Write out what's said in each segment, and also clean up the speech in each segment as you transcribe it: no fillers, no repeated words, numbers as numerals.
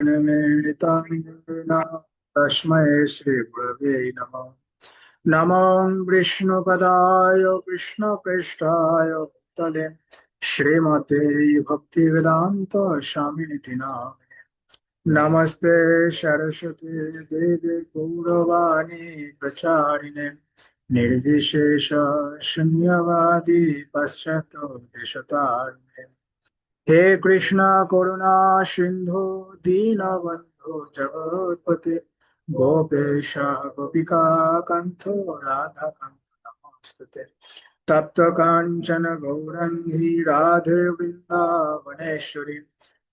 निमित्तं येन तस्मै श्रीगुरवे नमः। नमो विष्णुपदाय कृष्णप्रेष्ठाय भूतले श्रीमते भक्तिवेदान्त स्वामिनिति नामिने। नमस्ते सरस्वती देवी गौरवाणी प्रचारिणे निर्विशेष शून्यवादी पाश्चात्य देशतारिणे। हे कृष्णा करुणा सिंधु दीनबंधु जगत्पते गोपेश गोपिका कांतो राधा कांतो नमस्ते। तप्त कांचन गौरंगी राधे वृंदावनेश्वरी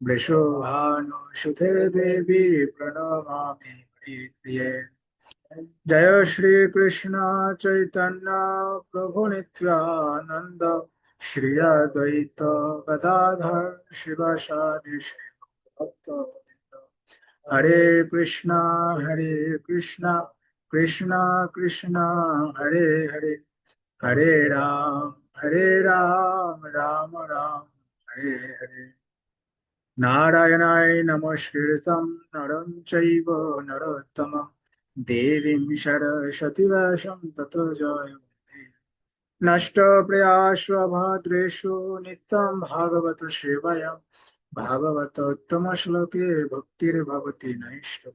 वृषभानुसुते देवी प्रणमामि प्रिये। जय श्री कृष्ण चैतन्य प्रभु नित्यानंद श्री अद्वैत गदाधर शिवासादि श्री भक्तवृंद। हरे कृष्णा कृष्णा कृष्णा हरे हरे हरे राम राम राम हरे हरे। नारायणाय नमस्कृतं नरं चैव नरोत्तमं देवीं सरस्वती व्यासं ततो जयमुदीरये। नष्टप्रायस्वभाद्रेषु नित्यं भागवत सेवया भागवतोत्तमश्लोके भक्तिर्भवति नैष्ठ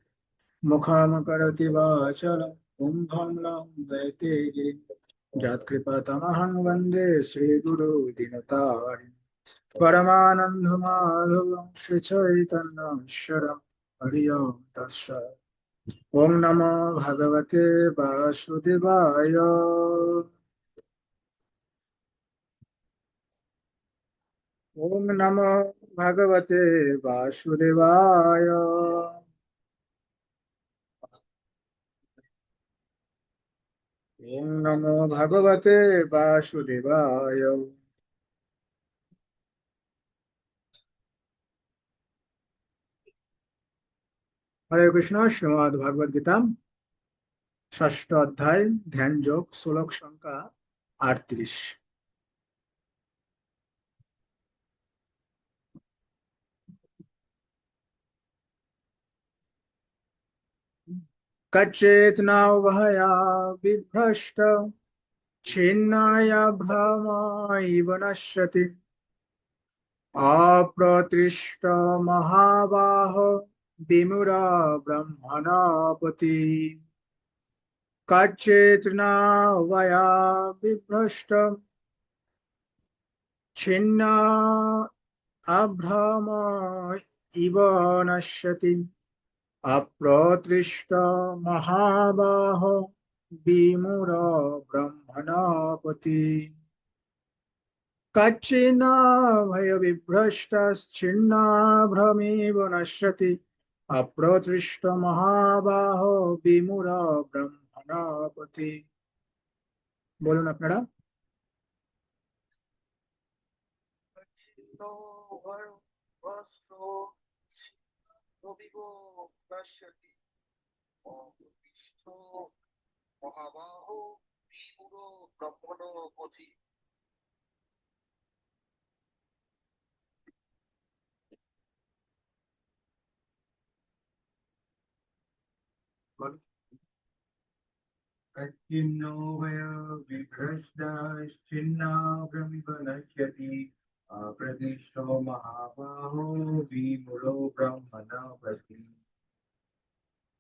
मुखं करोति वाचालं कुम्भं लङ्घयते गिरिं यत्कृपातमहं वन्दे श्रीगुरो दीनतारिणम्। परमानंद माधव श्री चैतन्य ईश्वरम हरि ओम तत्सत्। ओम नमो भगवते वासुदेवाय। ओम नमो भगवते वासुदेवाय। ओम नमो भगवते वासुदेवाय। हरे कृष्ण श्रीमद् भगवद गीता षष्ठ अध्याय ध्यान योग श्लोक संख्या 38। कच्चेत न वहया विभ्रष्ट छिन्नाय भ्रमैव नश्यति अप्रतिष्ठ महाबाहो विमुरा ब्रह्मणापति। कच्चित् न वया विभ्रष्ट छिन्ना अभ्रम इव नश्यति अप्रतिष्ठ महाबाहो विमुरा ब्रह्मणापति। कच्चिन्न भयविभ्रष्टश्चिन्नाभ्रमेव नश्यति अप्रतिष्ठमहाबाहो विमूढ ब्रह्मणापति। বলুন আপনারা। বলুন। कच्चिन्नो वय विभ्रष्टाश्चिन्नाभ्रमिव नश्यति अप्रतिष्ठो महाबाहो विमूढो ब्रह्मणपति।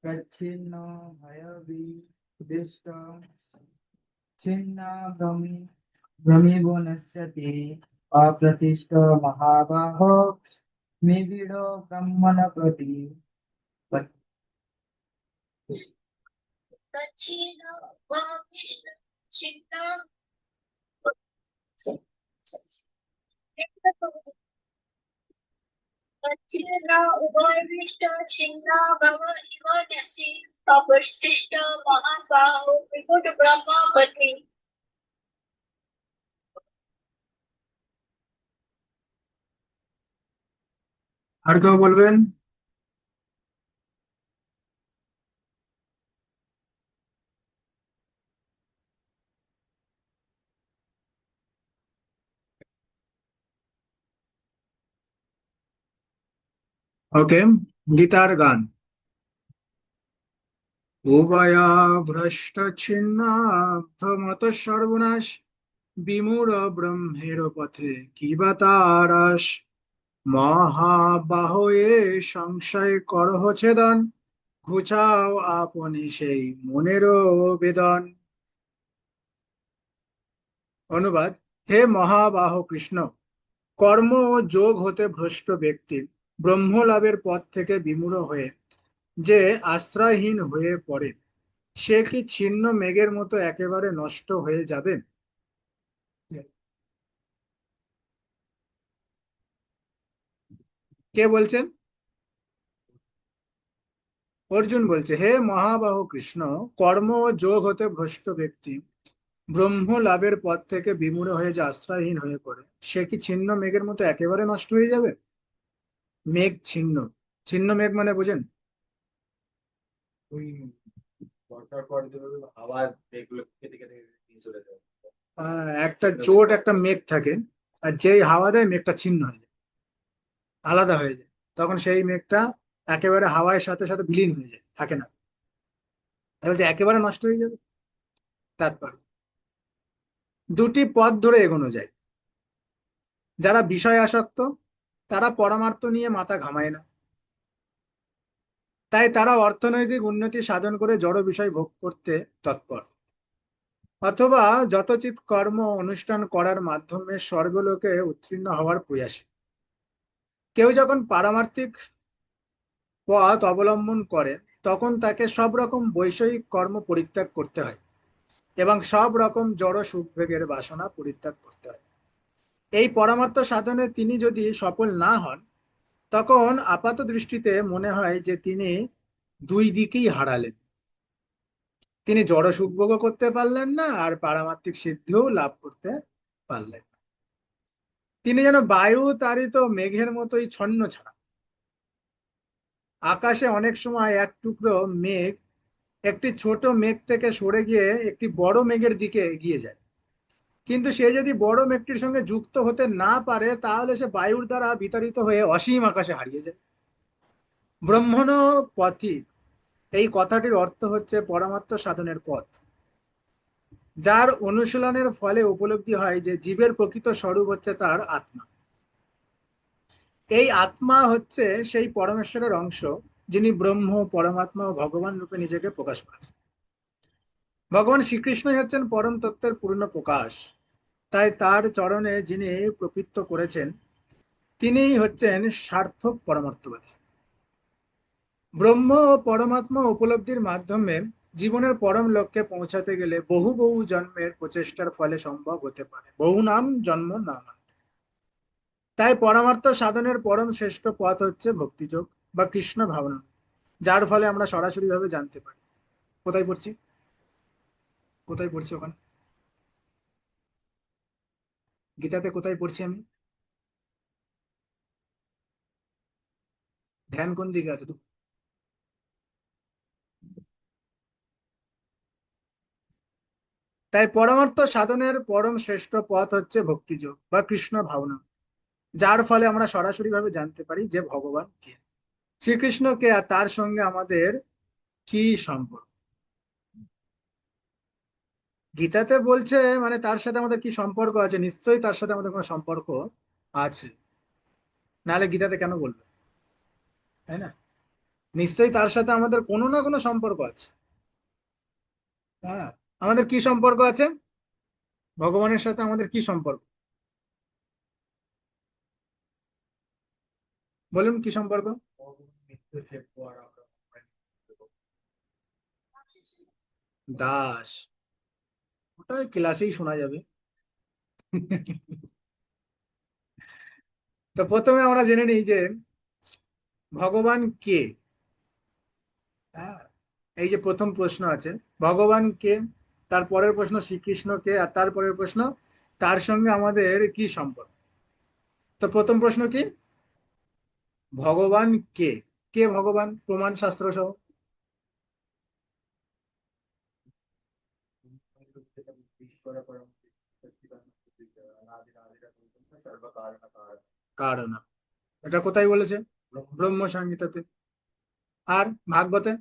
कच्चिन्नो भय विदिष्ट छिन्नाभ्रमि भ्रमिवो नश्यति अप्रतिष्ठ महाबाहो निबिडो ब्रह्मणपति। Kachira Uvarvishta Chinna Bhava Ivanasi Apastishta Mahabaho Vibhuta Brahmapati. আর কেউ বলবেন? ওকে, গীতার গান। উভয়া ভ্রষ্ট ছিন্না ভ্রমত সর্বনাশ, বিমূঢ় ব্রহ্মের পথে কি বা তার আশ। মহাবাহ এ সংশয় করহ ছেদন, ঘুচাও আপনি সেই মনেরও বেদন। অনুবাদ: হে মহাবাহ কৃষ্ণ, কর্ম ও যোগ হতে ভ্রষ্ট ব্যক্তি ব্রহ্ম লাভের পথ থেকে বিমূঢ় হয়ে যে আশ্রয়হীন হয়ে পড়ে, সে কি ছিন্ন মেঘের মতো একেবারে নষ্ট হয়ে যাবে? কে বলছেন? অর্জুন বলছে, হে মহাবাহু কৃষ্ণ, কর্ম ও যোগ হতে ভ্রষ্ট ব্যক্তি ব্রহ্ম লাভের পথ থেকে বিমূঢ় হয়ে যে আশ্রয়হীন হয়ে পড়ে, সে কি ছিন্ন মেঘের মতো একেবারে নষ্ট হয়ে যাবে? মেঘ ছিন্ন, ছিন্ন মেঘ মানে বোঝেন? ওই বর্ষার পর যেভাবে হাওয়া এগুলো কেটে কেটে নিয়ে চলে যায়। একটা জোট একটা মেঘ থাকে, আর যেই হাওয়া দেয় মেঘটা ছিন্ন হয়ে যায়, আলাদা হয়ে যায়। তখন সেই মেঘটা একেবারে হাওয়ার সাথে সাথে বিলীন হয়ে যায়, থাকে না। তাহলে যে একেবারে নষ্ট হয়ে যাবে তাৎপর্য। দুটি পথ ধরে এগোনো যায়। যারা বিষয় আসক্ত, তারা পরমার্থ নিয়ে মাথা ঘামায় না, তাই তারা অর্থনৈতিক উন্নতি সাধন করে জড় বিষয় ভোগ করতে তৎপর, অথবা যথোচিত কর্ম অনুষ্ঠান করার মাধ্যমে স্বর্গলোকে উত্তীর্ণ হওয়ার প্রয়াসী। কেউ যখন পারমার্থিক পথ অবলম্বন করে, তখন তাকে সব রকম বৈষয়িক কর্ম পরিত্যাগ করতে হয় এবং সব রকম জড় সুখভোগের বাসনা পরিত্যাগ করতে হয়। এই পরমার্থ সাধনে তিনি যদি সফল না হন, তখন আপাত দৃষ্টিতে মনে হয় যে তিনি দুই দিকেই হারালেন। তিনি জড় সুখভোগও করতে পারলেন না, আর পারমার্থিক সিদ্ধিও লাভ করতে পারলেন না। তিনি যেন বায়ু তাড়িত মেঘের মতোই ছন্ন ছাড়া। আকাশে অনেক সময় এক টুকরো মেঘ একটি ছোট মেঘ থেকে সরে গিয়ে একটি বড় মেঘের দিকে এগিয়ে যায়, কিন্তু সে যদি বড় মেঘটির সঙ্গে যুক্ত হতে না পারে, তাহলে সে বায়ুর দ্বারা বিতাড়িত হয়ে অসীম আকাশে হারিয়ে যায়। ব্রহ্মণ পথি, এই কথাটির অর্থ হচ্ছে পরমাত্ম সাধনের পথ, যার অনুশীলনের ফলে উপলব্ধি হয় যে জীবের প্রকৃত স্বরূপ হচ্ছে তার আত্মা। এই আত্মা হচ্ছে সেই পরমেশ্বরের অংশ, যিনি ব্রহ্ম, পরমাত্মা ও ভগবান রূপে নিজেকে প্রকাশ করেছেন। ভগবান শ্রীকৃষ্ণই হচ্ছেন পরম তত্ত্বের পূর্ণ প্রকাশ। তাই তার চরণে যিনি প্রপৃত্ত করেছেন, তিনিই হচ্ছেন সার্থক পরমার্থবাদী। ব্রহ্ম ও পরমাত্মা উপলব্ধির মাধ্যমে জীবনের পরম লক্ষ্যে পৌঁছাতে গেলে বহু বহু জন্মের প্রচেষ্টার ফলে সম্ভব হতে পারে, বহু নাম জন্ম নাম। তাই পরমার্থ সাধনের পরম শ্রেষ্ঠ পথ হচ্ছে ভক্তিযোগ বা কৃষ্ণ ভাবনা, যার ফলে আমরা সরাসরি ভাবে জানতে পারি। কোথায় পড়ছি? কোথায় পড়ছি ওখানে? গীতাতে কোথায় পড়ছি আমি? ধ্যান কোন দিকে আছে তো? তাই পরমার্থ সাধনের পরম শ্রেষ্ঠ পথ হচ্ছে ভক্তিযোগ বা কৃষ্ণ ভাবনা, যার ফলে আমরা সরাসরি ভাবে জানতে পারি যে ভগবান কে, শ্রীকৃষ্ণ কে, আর তার সঙ্গে আমাদের কি সম্পর্ক। গীতাতে বলছে মানে তার সাথে আমাদের কি সম্পর্ক আছে, নিশ্চয়ই তার সাথে আমাদের কোনো সম্পর্ক আছে, নাহলে গীতাতে কেন বলবে, তাই না? নিশ্চয়ই তার সাথে আমাদের কোনো না কোনো সম্পর্ক আছে। হ্যাঁ, আমাদের কি সম্পর্ক আছে? ভগবানের সাথে আমাদের কি সম্পর্ক? বলুন কি সম্পর্ক? মৃত্যু শেষ পর আমরা দাস, ওটা ওই ক্লাসেই শোনা যাবে। তো প্রথমে আমরা জেনে নিই যে ভগবান কে। হ্যাঁ, এই যে প্রথম প্রশ্ন আছে, ভগবান কে, তারপরের প্রশ্ন শ্রীকৃষ্ণ কে, আর তারপরের প্রশ্ন তার সঙ্গে আমাদের কি সম্পর্ক। তো প্রথম প্রশ্ন কি? ভগবান কে? কে ভগবান? প্রমাণ শাস্ত্র সহ। ঈশ্বর পরম সচ্চিদানন্দ আদি আদি সর্বকারণ কারণ। কারণ, এটা কোথায় বলেছে? ব্রহ্ম ব্রহ্ম সংহিতাতে। আর ভাগবতে,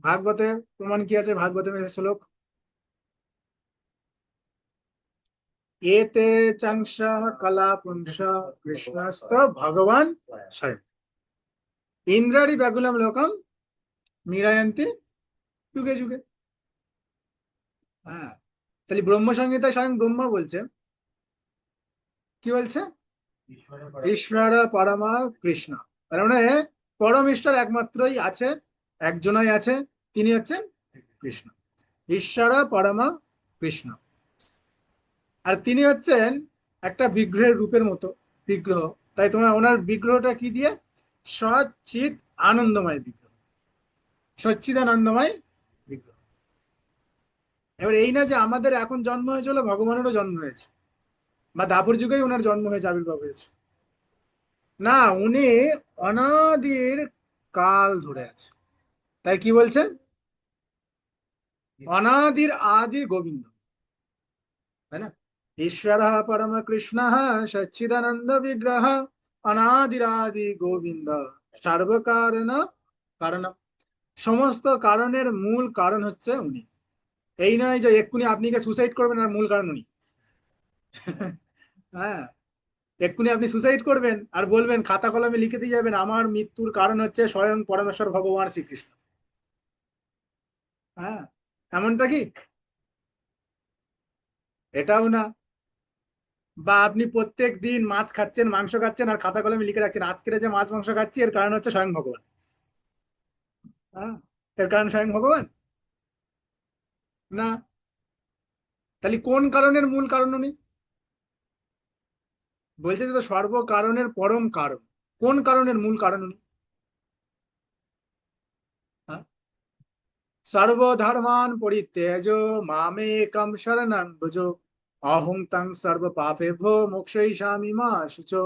ভাগবতে প্রমাণ কি আছে? ভাগবতে শ্লোক, এতে চাংশ কলা পুংস কৃষ্ণস্ত ভগবান স্বয়ং ইন্দ্রাণী ব্যাকুলম লোকম মীরায়ন্তি যুগে যুগে। হ্যাঁ, তাহলে ব্রহ্ম সংহিতায় স্বয়ং ব্রহ্মা বলছে, কি বলছে? ঈশ্বরের ঈশ্বর পরমা কৃষ্ণ। তার মানে পরম ঈশ্বর একমাত্রই আছে, একজনই আছে, তিনি হচ্ছেন কৃষ্ণ। ঈশ্বর পরমা কৃষ্ণ। আর তিনি হচ্ছেন একটা বিগ্রহের রূপের মতো বিগ্রহ। তাই তোমার ওনার বিগ্রহটা কি দিয়ে? সচ্চিৎ আনন্দময় বিগ্রহ, সচ্চিদানন্দময় বিগ্রহ। এবার এই না যে আমাদের এখন জন্ম হয়েছিল, ভগবানেরও জন্ম হয়েছে, বা দাপর যুগেই ওনার জন্ম হয়েছে, আবির্ভাব হয়েছে। না, উনি অনাদির কাল ধরে আছে। তাই কি বলছেন? অনাদির আদি গোবিন্দ, তাই না? ঈশ্বর পরম কৃষ্ণ সচ্চিদানন্দ বিগ্রহ অনাদিরাদি গোবিন্দ সর্বকারণ কারণ। সমস্ত কারণের মূল কারণ হচ্ছে উনি। এই নয় যে এক্ষুনি আপনি কে সুসাইড করবেন আর মূল কারণ উনি। হ্যাঁ, এক্ষুনি আপনি সুসাইড করবেন আর বলবেন, খাতা কলমে লিখে দিয়ে যাবেন, আমার মৃত্যুর কারণ হচ্ছে স্বয়ং পরমেশ্বর ভগবান শ্রীকৃষ্ণ। হ্যাঁ, এমনটা কি? এটাও না। বা আপনি প্রত্যেক দিন মাছ খাচ্ছেন, মাংস খাচ্ছেন, আর খাতা কলমে লিখে রাখছেন, আজকের যে মাছ মাংস খাচ্ছি এর কারণ হচ্ছে স্বয়ং ভগবান। হ্যাঁ, এর কারণ স্বয়ং ভগবান না। তাহলে কোন কারণের মূল কারণ উনি? বলছে যে তো সর্ব কারণের পরম কারণ। কোন কারণের মূল কারণ উনি? হ্যাঁ, সর্বধর্মান পরিত্যজ মামেকম শরণং ভজ অহং তং সর্ব পাপেভ্যো মোক্ষয়িষ্যামি মা শুচো।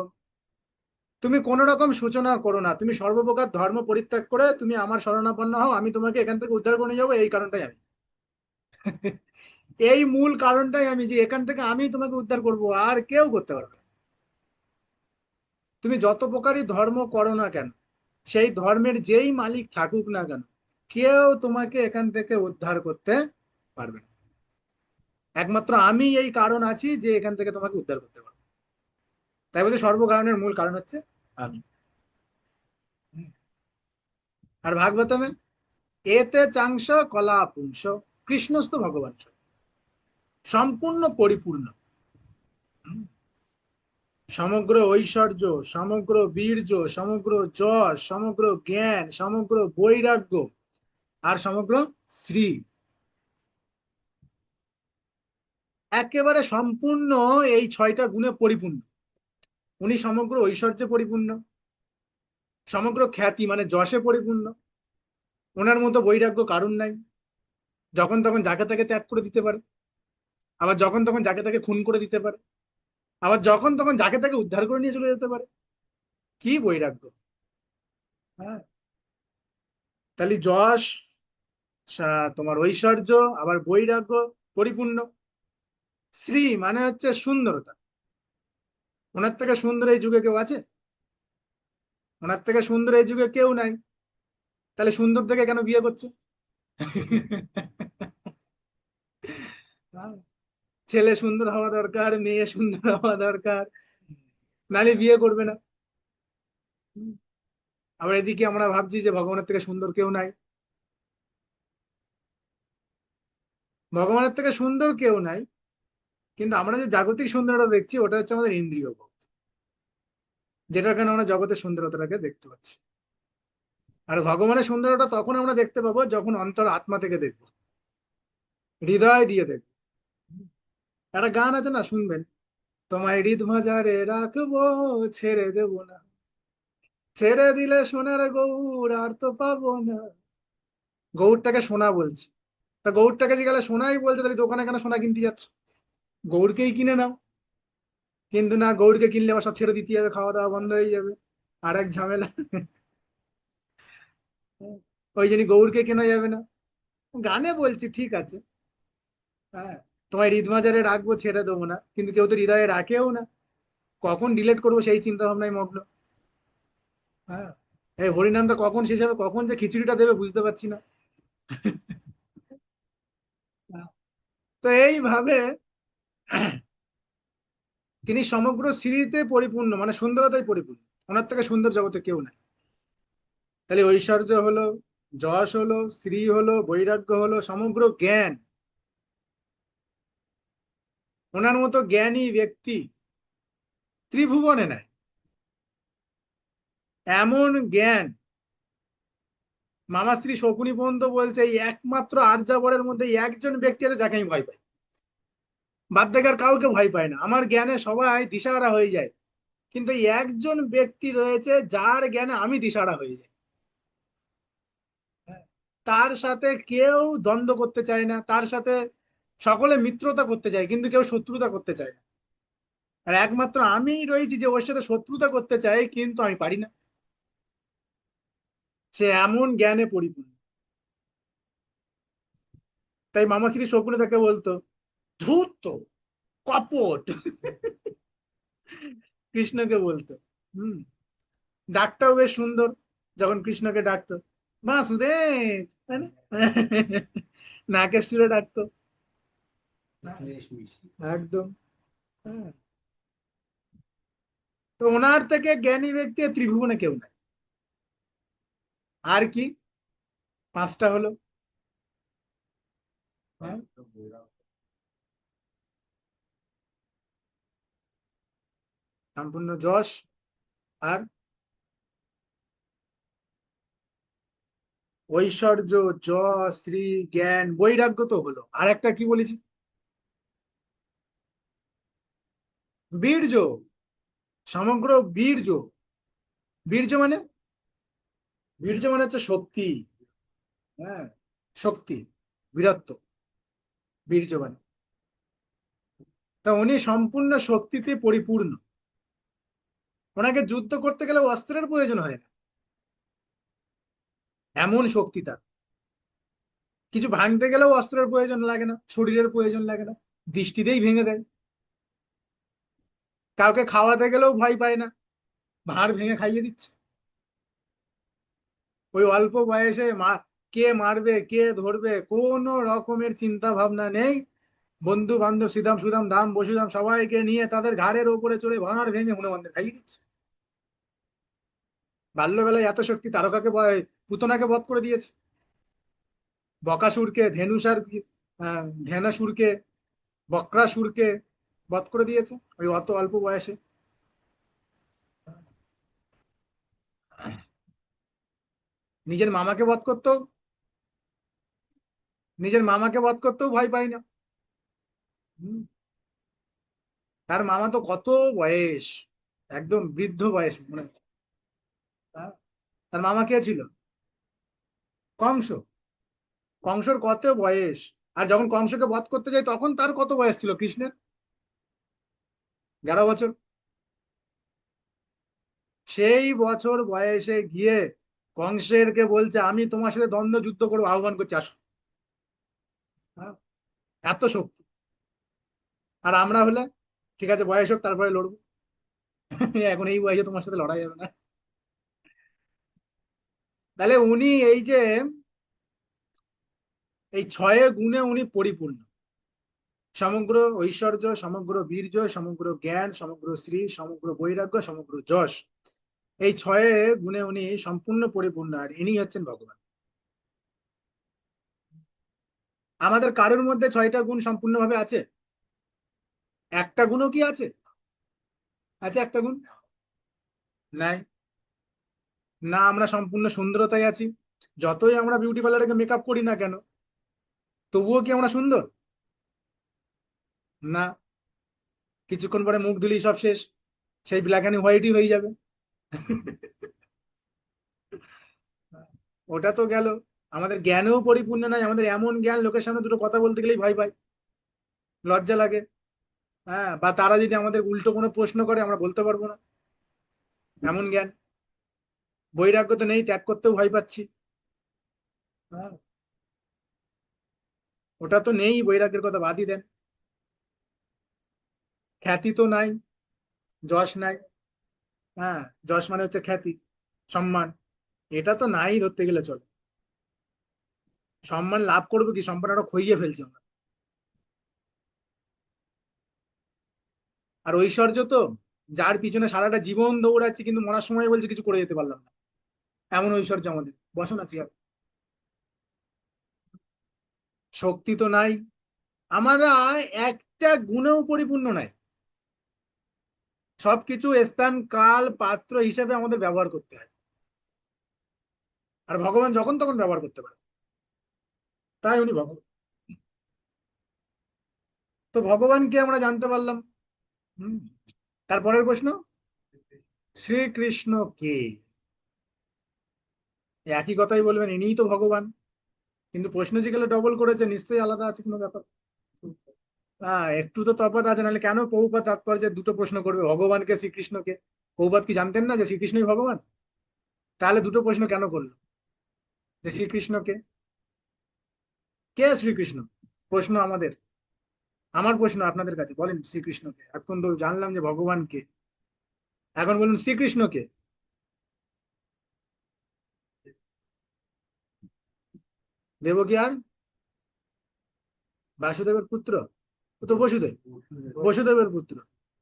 তুমি কোন রকম সূচনা করো না, তুমি সর্বপ্রকার ধর্ম পরিত্যাগ করে তুমি আমার শরণাপন্ন হও, আমি তোমাকে এখান থেকে উদ্ধার করে নিয়ে যাবো। এই কারণটাই আমি, এই মূল কারণটাই আমি, যে এখান থেকে আমি তোমাকে উদ্ধার করব, আর কেউ করতে পারবে না। তুমি যত প্রকারই ধর্ম করো না কেন, সেই ধর্মের যেই মালিক থাকুক না কেন, কেউ তোমাকে এখান থেকে উদ্ধার করতে পারবে না। একমাত্র আমি এই কারণ আছি যে এখান থেকে তোমাকে উদ্ধার করতে পারবো। তাই বলতে সর্বকারণের মূল কারণ হচ্ছে আমি। আর ভাগবতমে এতে চাংশ কলা পুংস কৃষ্ণস্থ ভগবান স্বয়ং। সম্পূর্ণ পরিপূর্ণ। হুম। সমগ্র ঐশ্বর্য, সমগ্র বীর্য, সমগ্র যশ, সমগ্র জ্ঞান, সমগ্র বৈরাগ্য, আর সমগ্র শ্রী, একেবারে সম্পূর্ণ এই ছয়টা গুণে পরিপূর্ণ। উনি সমগ্র ঐশ্বর্যে পরিপূর্ণ, সমগ্র খ্যাতি মানে যশে পরিপূর্ণ। ওনার মতো বৈরাগ্য কারণ নাই, যখন তখন যাকে তাকে ত্যাগ করে দিতে পারে, আবার যখন তখন যাকে তাকে খুন করে দিতে পারে, আবার যখন তখন যাকে তাকে উদ্ধার করে নিয়ে চলে যেতে পারে। কি বৈরাগ্য! হ্যাঁ, তাহলে যশ, তোমার ঐশ্বর্য, আবার বৈরাগ্য পরিপূর্ণ। শ্রী মানে হচ্ছে সুন্দরতা। ওনার থেকে সুন্দর এই যুগে কেউ আছে? ওনার থেকে সুন্দর এই যুগে কেউ নাই। তাহলে সুন্দর দেখে কেন বিয়ে করছে? ছেলে সুন্দর হওয়া দরকার, মেয়ে সুন্দর হওয়া দরকার, নাহলে বিয়ে করবে না। আবার এদিকে আমরা ভাবছি যে ভগবানের থেকে সুন্দর কেউ নাই। ভগবানের থেকে সুন্দর কেউ নাই, কিন্তু আমরা যে জাগতিক সুন্দরতা দেখছি ওটা হচ্ছে আমাদের ইন্দ্রিয় ভোগ, যেটার কারণে আমরা জগতের সুন্দরতাটাকে দেখতে পাচ্ছি। আর ভগবানের সুন্দরতা তখন আমরা দেখতে পাবো যখন অন্তর আত্মা থেকে দেখবো, হৃদয় দিয়ে দেখবো। একটা গান আছে না, শুনবেন, তোমায় হৃদ মাঝারে রাখবো, ছেড়ে দেবো না, ছেড়ে দিলে সোনার গৌর আর তো পাবো না। গৌরটাকে সোনা বলছি, তা গৌরটাকে যে গেলে সোনাই বলছে, তাহলে দোকানে কেন সোনা কিনতে যাচ্ছ? গৌরকেই কিনে নাও। কিন্তু না, গৌরকে কিনলে আবার সব ছেড়ে দিতে হবে, খাওয়া দাওয়া বন্ধ হয়ে যাবে, আর এক ঝামেলা। ওই জন্য গৌরকে কেনা যাবে না। গানে বলছি ঠিক আছে, হ্যাঁ, তোমায় হৃদ মাজারে রাখবো, ছেড়ে দেবো না, কিন্তু কেউ তো হৃদয়ে রাখেও না। কখন ডিলেট করবো সেই চিন্তা ভাবনায় মগ্ন। হ্যাঁ, এই হরিনামটা কখন শেষ হবে, কখন যে খিচুড়িটা দেবে বুঝতে পারছি না। তো এইভাবে তিনি সমগ্র শ্রীতে পরিপূর্ণ, মানে সুন্দরতায় পরিপূর্ণ। ওনার থেকে সুন্দর জগতে কেউ নাই। তাহলে ঐশ্বর্য হলো, যশ হলো, শ্রী হলো, বৈরাগ্য হলো, সমগ্র জ্ঞান। ওনার মতো জ্ঞানী ব্যক্তি ত্রিভুবনে নাই। এমন জ্ঞান, মামা শ্রী শকুনি পর্যন্ত বলছে এই একমাত্র আর্যাবরের মধ্যে এই একজন ব্যক্তি আছে যাকে আমি ভয় পাই, বাদ দেখার কাউকে ভয় পায় না। আমার জ্ঞানে সবাই দিশাহারা হয়ে যায়, কিন্তু এই একজন ব্যক্তি রয়েছে যার জ্ঞানে আমি দিশাহারা হয়ে যাই। তার সাথে কেউ দ্বন্দ্ব করতে চায় না, তার সাথে সকলে মিত্রতা করতে চায় কিন্তু কেউ শত্রুতা করতে চায় না। আর একমাত্র আমি রয়েছি যে ওর সাথে শত্রুতা করতে চাই, কিন্তু আমি পারি না। সে এমন জ্ঞানে পরিপূর্ণ। তাই মামাশ্রী শকুনি তাকে বলতো ধূর্ত, কপট। কৃষ্ণকে বলতো। হুম। ডাকটাও বেশ সুন্দর, যখন কৃষ্ণকে ডাকতো বাসুদেব, তাই না? নাকের সুরে ডাকতো। একদম। হ্যাঁ। তো ওনার থেকে জ্ঞানী ব্যক্তি আর ত্রিভুবনে কেউ নাই। আর কি, পাঁচটা হলো। হ্যাঁ, সম্পূর্ণ যশ, আর ঐশ্বর্য, যশ, শ্রী, জ্ঞান, বৈরাগ্য তো হলো। আর একটা কি বলেছি, বীর্য, সমগ্র বীর্য। বীর্য মানে, বীর্য মানে হচ্ছে শক্তি। হ্যাঁ, শক্তি, বীরত্ব, বীর্য মানে। তা উনি সম্পূর্ণ শক্তিতে পরিপূর্ণ। ওনাকে যুদ্ধ করতে গেলে অস্ত্রের প্রয়োজন হয় না, এমন শক্তি তার। কিছু ভাঙতে গেলেও অস্ত্রের প্রয়োজন লাগে না, শরীরের প্রয়োজন লাগে না, দৃষ্টিতেই ভেঙে দেয়। কাউকে খাওয়াতে গেলেও ভয় পায় না, ভাঁড় ভেঙে খাইয়ে দিচ্ছে। ওই অল্প বয়সে কে মারবে কে ধরবে কোনো রকমের চিন্তা ভাবনা নেই। বন্ধু বান্ধব সিদাম সুদাম দাম বসুদাম সবাইকে নিয়ে তাদের ঘাড়ের ওপরে চড়ে ভাঁড় ভেঙে হনুমানদের খাইয়ে দিচ্ছে। বাল্যবেলায় এত শক্তি, তারকাকে পুতনাকে বধ করে দিয়েছে, বকাসুরকে, ধেনুসার, বক্রাসুরকে বধ করে দিয়েছে ওই অত অল্প বয়সে। নিজের মামাকে বধ করতেও, নিজের মামাকে বধ করতেও ভয় পায় না। হুম, তার মামা তো কত বয়স, একদম বৃদ্ধ বয়স মানে। তার মামা কে ছিল, কংস। কংসর কত বয়স, আর যখন কংসকে বধ করতে যায় তখন তার কত বয়স ছিল কৃষ্ণের, 11 বছর। সেই বছর বয়সে গিয়ে কংসের কে বলছে আমি তোমার সাথে দ্বন্দ্ব যুদ্ধ করবো, আহ্বান করছি আসো। হ্যাঁ, এত শক্তি। আর আমরা হলে ঠিক আছে বয়স হোক তারপরে লড়বো, এখন এই বয়সে তোমার সাথে লড়াই যাবে না। তাহলে উনি এই যে এই 6 গুণে উনি পরিপূর্ণ, সমগ্র ঐশ্বর্য, সমগ্র বীর্য, সমগ্র জ্ঞান, সমগ্র শ্রী, সমগ্র বৈরাগ্য, সমগ্র যশ, এই 6 গুণে উনি সম্পূর্ণ পরিপূর্ণ। আর ইনি হচ্ছেন ভগবান। আমাদের কারোর মধ্যে 6টা গুণ সম্পূর্ণভাবে আছে? একটা গুণও কি আছে? আছে একটা গুণ? নাই। না আমরা সম্পূর্ণ সুন্দরতায় আছি, যতই আমরা বিউটি পার্লারে মেকআপ করি না কেন, তবুও কি আমরা সুন্দর? না। কিছুক্ষণ পরে মুখ ধুলেই সব শেষ, সেই ব্ল্যাক অ্যান্ড হোয়াইটই হয়ে যাবে। ওটা তো গেল। আমাদের জ্ঞানেও পরিপূর্ণ নাই, আমাদের এমন জ্ঞান লোকের সামনে দুটো কথা বলতে গেলেই ভয় পাই, লজ্জা লাগে। হ্যাঁ, বা তারা যদি আমাদের উল্টো কোনো প্রশ্ন করে আমরা বলতে পারবো না, এমন জ্ঞান। বৈরাগ্য তো নেই, ত্যাগ করতেও ভয় পাচ্ছি। হ্যাঁ, ওটা তো নেই, বৈরাগ্যের কথা বাদই দেন। খ্যাতি তো নাই, যশ নাই। হ্যাঁ, যশ মানে হচ্ছে খ্যাতি, সম্মান, এটা তো নাই ধরতে গেলে চলে। সম্মান লাভ করবো কি, সম্মান আরো খইয়ে ফেলছে আমরা। আর ঐশ্বর্য তো, যার পিছনে সারাটা জীবন দৌড়াচ্ছি কিন্তু মরার সময় বলছে কিছু করে যেতে পারলাম না, এমন ঐশ্বর্য আমাদের। বসো না চেয়ার। শক্তি তো নাই, আমরা একটা গুণেও পরিপূর্ণ নাই। সবকিছু স্থান কাল পাত্র হিসেবে আমাদের ব্যবহার করতে হয়, আর ভগবান যখন তখন ব্যবহার করতে পারে, তাই উনি ভগবান। তো ভগবানকে আমরা জানতে পারলাম। হুম। তারপরের প্রশ্ন, শ্রীকৃষ্ণ কে? একই কথাই বলবেন, ইনিই তো ভগবান, কিন্তু প্রশ্ন যেগুলো ডবল করেছে নিশ্চয়ই আলাদা আছে কোনো ব্যাপার। একটু তো তফাৎ আছে, নাহলে কেন প্রভুপাদ তাৎপর্যে দুটো প্রশ্ন করবে, ভগবানকে শ্রীকৃষ্ণকে? প্রভুপাদ কি জানতেন না যে শ্রীকৃষ্ণই ভগবান? তাহলে দুটো প্রশ্ন কেন করলো, যে শ্রীকৃষ্ণকে? কে শ্রীকৃষ্ণ? প্রশ্ন আমাদের, আমার প্রশ্ন আপনাদের কাছে, বলেন শ্রীকৃষ্ণকে। এখন তো জানলাম যে ভগবান কে, এখন বলুন শ্রীকৃষ্ণকে। দেবকী আর বাসুদেবের পুত্র, ও তো বসুদেব, বসুদেবের পুত্র,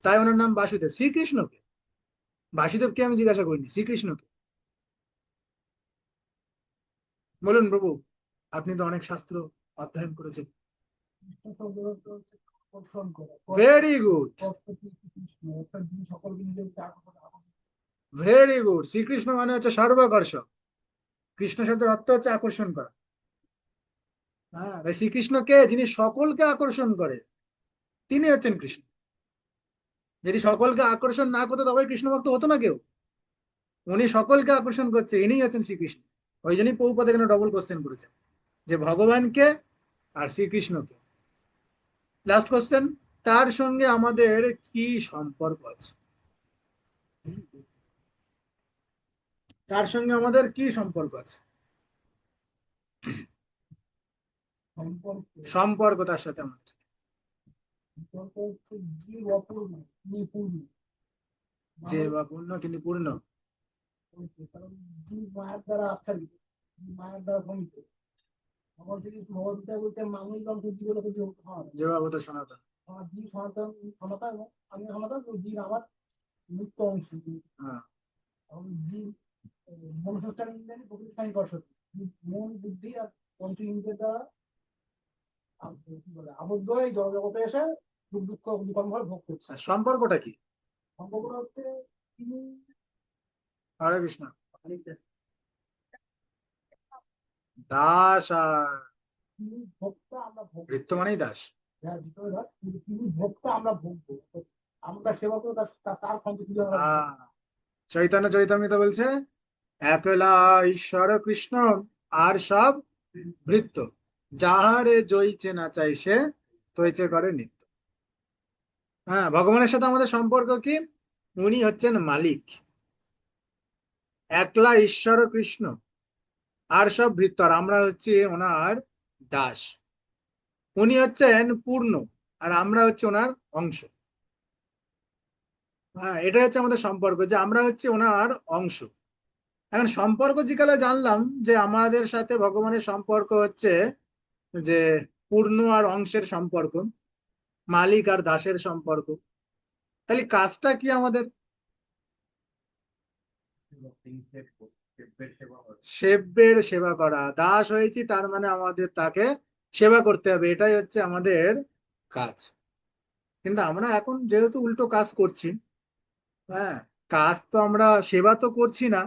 তাই ওনার নাম বাসুদেব। শ্রীকৃষ্ণকে, বাসুদেবকে আমি জিজ্ঞাসা করিনি, শ্রীকৃষ্ণকে বলুন প্রভু, আপনি তো অনেক শাস্ত্র অধ্যয়ন করেছেন। Very good, very good. Shri Krishna মানে হচ্ছে সর্বাকর্ষক, কৃষ্ণ শব্দের অর্থ হচ্ছে আকর্ষণ করা। হ্যাঁ, তাই শ্রীকৃষ্ণকে, যিনি সকলকে আকর্ষণ করে, তিনি হচ্ছেন কৃষ্ণ। যদি সকলকে আকর্ষণ না করতো তবে কৃষ্ণ ভক্ত হতো না কেউ। উনি সকলকে আকর্ষণ করছে, ইনি হচ্ছেন শ্রীকৃষ্ণ। ওই জন্যই প্রভুপাদ এখানে ডবল কোশ্চেন করেছেন, যে ভগবানকে আর শ্রীকৃষ্ণকে। লাস্ট কোশ্চেন, তার সঙ্গে আমাদের কি সম্পর্ক আছে? তার সঙ্গে আমাদের কি সম্পর্ক আছে? সম্পর্ক তার সাথে আমাদের, যে বা পূর্ণ তিনি পূর্ণ। যে বাবত সনাতন। হ্যাঁ, সম্পর্কটা কি? হরে কৃষ্ণ। দাস আর ভৃত্য মানেই দাস। আহ, চৈতন্য চরিতামৃত বলছে, একলা ঈশ্বর কৃষ্ণ আর সব ভৃত্য, যাহারে জয়িছে না চাই সে তৈছে করে নিত্য। হ্যাঁ, ভগবানের সাথে আমাদের সম্পর্ক কি? উনি হচ্ছেন মালিক, একলা ঈশ্বর কৃষ্ণ আর সব ভৃত্য, আর আমরা হচ্ছে ওনার দাস। উনি হচ্ছেন পূর্ণ, আর আমরা হচ্ছে ওনার অংশ। হ্যাঁ, এটা হচ্ছে আমাদের সম্পর্ক, যে আমরা হচ্ছে ওনার অংশ। এখন সম্পর্ক যেকালে জানলাম যে আমাদের সাথে ভগবানের সম্পর্ক হচ্ছে যে পূর্ণ আর অংশের সম্পর্ক, মালিক আর দাসের সম্পর্ক, তাহলে কাজটা কি আমাদের? সেব্যের সেবা করা। দাস হয়েছি তার মানে আমাদের তাকে সেবা করতে হবে, এটাই হচ্ছে আমাদের কাজ। কিন্তু আমরা এখন যেহেতু উল্টো কাজ করছি, হ্যাঁ, কাজ তো আমরা সেবা তো করছি না,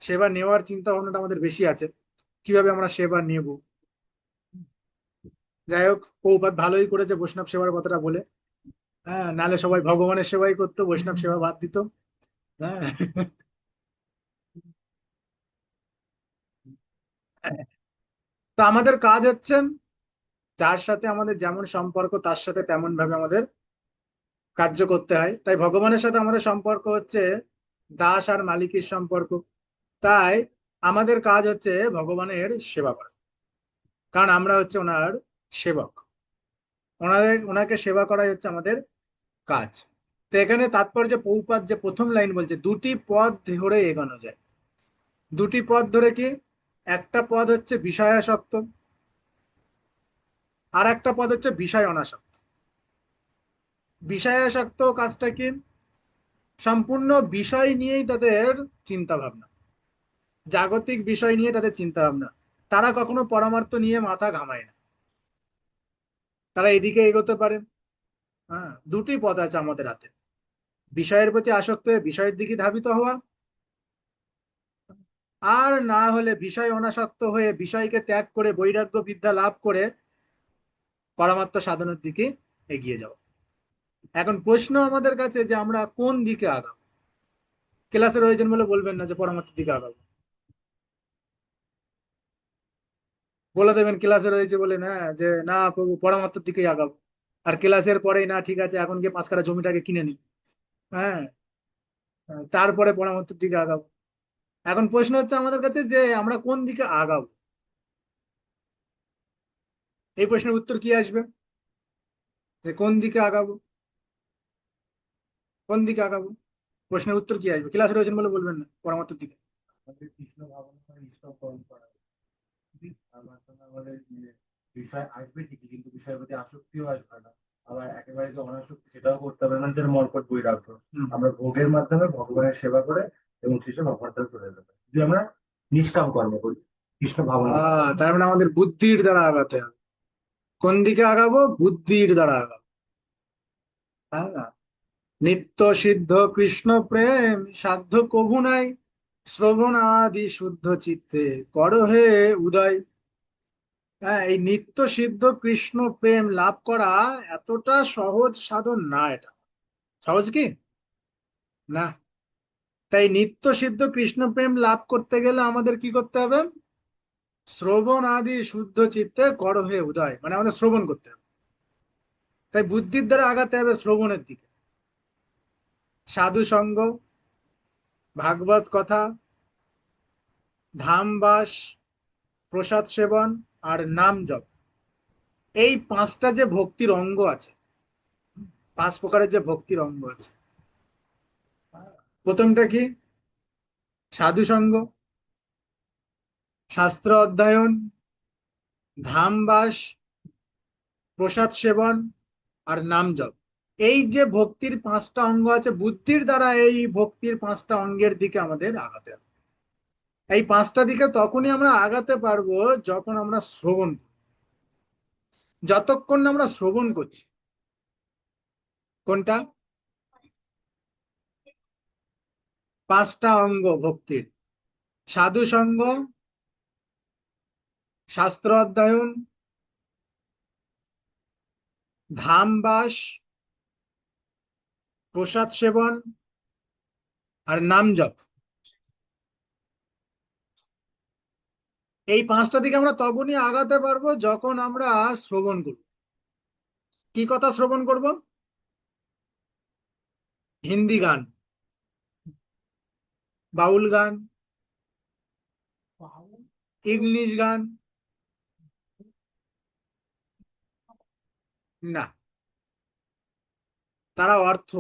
সেবা নেওয়ার চিন্তা ভাবনাটা আমাদের বেশি আছে, কিভাবে আমরা সেবা নেব। যাই হোক, প্রভুপাদ ভালোই করেছে বৈষ্ণব সেবার কথাটা বলে। হ্যাঁ, নালে সবাই ভগবানের সেবাই করতো, বৈষ্ণব সেবা বাদ দিত। হ্যাঁ। তো আমাদের কাজ হচ্ছে, যার সাথে আমাদের যেমন সম্পর্ক তার সাথে তেমন ভাবে আমাদের কার্য করতে হয়। তাই ভগবানের সাথে আমাদের সম্পর্ক হচ্ছে দাস আর মালিকের সম্পর্ক। তাই আমাদের কাজ হচ্ছে ভগবানের সেবা করা, কারণ আমরা হচ্ছে ওনার সেবক। ওনাকে সেবা করাই হচ্ছে আমাদের কাজ। তো এখানে তাৎপর্য, প্রভুপাদ যে প্রথম লাইন বলছে, দুটি পথ ধরে এগোনো যায়। দুটি পদ ধরে কি, একটা পদ হচ্ছে বিষয়াসক্ত, আর একটা পদ হচ্ছে বিষয় অনাসক্ত। বিষয়াসক্ত কাজটা কি, সম্পূর্ণ বিষয় নিয়েই তাদের চিন্তা ভাবনা, জাগতিক বিষয় নিয়ে তাদের চিন্তা ভাবনা, তারা কখনো পরমার্থ নিয়ে মাথা ঘামায় না, তারা এদিকে এগোতে পারে। হ্যাঁ, দুটি পথ আছে আমাদের হাতে, বিষয়ের প্রতি আসক্ত হয়ে বিষয়ের দিকে ধাবিত হওয়া, আর না হলে বিষয় অনাসক্ত হয়ে বিষয়কে ত্যাগ করে বৈরাগ্য বিদ্যা লাভ করে পরমার্থ সাধনের দিকে এগিয়ে যাওয়া। এখন প্রশ্ন আমাদের কাছে যে আমরা কোন দিকে আগাবো। ক্লাসে রয়েছেন বলে বলবেন না যে পরমার্থের দিকে আগাবো, বলে দেবেন ক্লাসে রয়েছে বলে না যে না প্রভু পরমার্থের দিকেই আগাবো, আর ক্লাসের পরেই না ঠিক আছে এখন গিয়ে 5 কাঠা জমিটাকে কিনে নি, হ্যাঁ, তারপরে পরমার্থের দিকে আগাবো। এখন প্রশ্ন হচ্ছে আমাদের কাছে যে আমরা কোন দিকে আগাবো। এই প্রশ্নের উত্তর কি আসবে, যে কোন দিকে আগাবো, কোন দিকে আগাবো, প্রশ্নের উত্তর কি আসবে? ক্লাসে রয়েছেন বলে বলবেন না পরমার্থের দিকে। আমাদের কৃষ্ণ ভাবনা করে ঈশ্বর গ্রহণ করা উচিত। তার মাধ্যমে আমাদের বিষয় আসবে ঠিকই, কিন্তু বিষয়ের প্রতি আসক্তিও আসবে না। আবার একেবারে যে অনাসক্তি সেটাও করতে হবে না, যেন মর্কট বৈরাগ্য। হুম। আমরা ভোগের মাধ্যমে ভগবানের সেবা করে এবং শেষে ভগবান চলে যাবে যদি আমরা নিষ্কাম কর্ম করি, কৃষ্ণ ভাবনা করি। তার মানে আমাদের বুদ্ধির দ্বারা আগাতে হবে। কোন দিকে আগাবো? বুদ্ধির দ্বারা আগাবো। হ্যাঁ, নিত্য সিদ্ধ কৃষ্ণ প্রেম সাধ্য কভু নাই, শ্রবণ আদি শুদ্ধ চিত্তে করো হে উদয়। হ্যাঁ, এই নিত্য সিদ্ধ কৃষ্ণ প্রেম লাভ করা এতটা সহজ সাধন না। এটা সহজ কি না। তাই নিত্য সিদ্ধ কৃষ্ণ প্রেম লাভ করতে গেলে আমাদের কি করতে হবে? শ্রবণ আদি শুদ্ধ চিত্তে করো হে উদয়, মানে আমাদের শ্রবণ করতে হবে। তাই বুদ্ধির দ্বারা আগাতে হবে শ্রবণের দিকে। সাধু সঙ্গ, ভাগবত কথা, ধামবাস, প্রসাদ সেবন, আর নাম জপ, এই 5টা যে ভক্তির অঙ্গ আছে, 5 প্রকারের যে ভক্তির অঙ্গ আছে, প্রথমটা কি? সাধু সঙ্গ, শাস্ত্র অধ্যয়ন, ধামবাস, প্রসাদ সেবন, আর নাম জপ। এই যে ভক্তির 5টা অঙ্গ আছে, বুদ্ধির দ্বারা এই ভক্তির 5টা অঙ্গের দিকে আমাদের আগাতে হবে। এই 5টা দিকে তখনই আমরা আগাতে পারবো যখন আমরা শ্রবণ করব। যতক্ষণ না আমরা শ্রবণ করছি, কোনটা? 5টা অঙ্গ ভক্তির, সাধু সঙ্গ, শাস্ত্র অধ্যয়ন, ধামবাস, প্রসাদ সেবন, আর নাম জপ। এই 5টা দিকে আমরা তখনই আগাতে পারবো যখন আমরা শ্রবণ করব। কি কথা শ্রবণ করব? হিন্দি গান, বাউল গান, ইংলিশ গান, না, তারা অর্থ,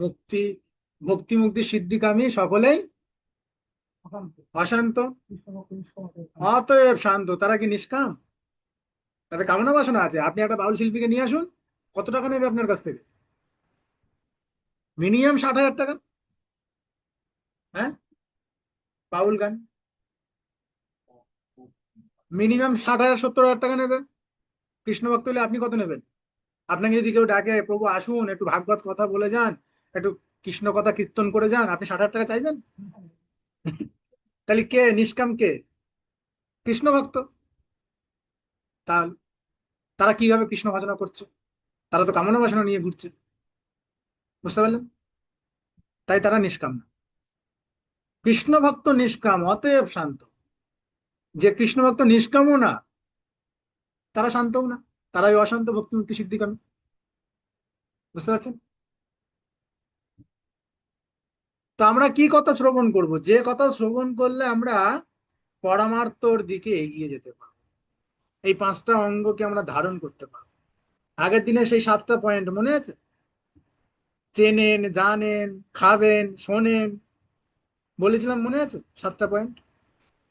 মুক্তি, ভক্তি মুক্তি সিদ্ধিকামী সকলেই অশান্ত, অতএব শান্ত। তারা কি নিষ্কাম? তাদের কামনা বাসনা আছে। আপনি একটা বাউল শিল্পীকে নিয়ে আসুন, কত টাকা নেবে আপনার কাছ থেকে? মিনিমাম 60,000 টাকা। হ্যাঁ, বাউল গান মিনিমাম 60,000 70,000 টাকা নেবে। কৃষ্ণ ভক্ত হলে আপনি কত নেবেন? আপনাকে যদি কেউ ডাকে, প্রভু আসুন একটু ভাগবত কথা বলে যান, একটু কৃষ্ণ কথা কীর্তন করে যান, আপনি 60,000 টাকা চাইবেন? তাহলে কে নিষ্কাম, কে কৃষ্ণ ভক্ত? তাহলে তারা কিভাবে কৃষ্ণ ভজনা করছে? তারা তো কামনা বাসনা নিয়ে ঘুরছে, বুঝতে পারলেন? তাই তারা নিষ্কাম না। কৃষ্ণ ভক্ত নিষ্কাম, অতএব শান্ত। যে কৃষ্ণ ভক্ত নিষ্কামও না, তারা শান্তও না, তারা ওই অশান্ত ভক্তি মুক্তি সিদ্ধিকামী। বুঝতে পারছেন? তো আমরা কি কথা শ্রবণ করব? যে কথা শ্রবণ করলে আমরা পরমার্থর দিকে এগিয়ে যেতে পারবো, এই 5টা অঙ্গকে আমরা ধারণ করতে পারবো। আগের দিনে সেই 7টা পয়েন্ট মনে আছে? চেনেন, জানেন, খাবেন, শোনেন, বলেছিলাম, মনে আছে 7টা পয়েন্ট?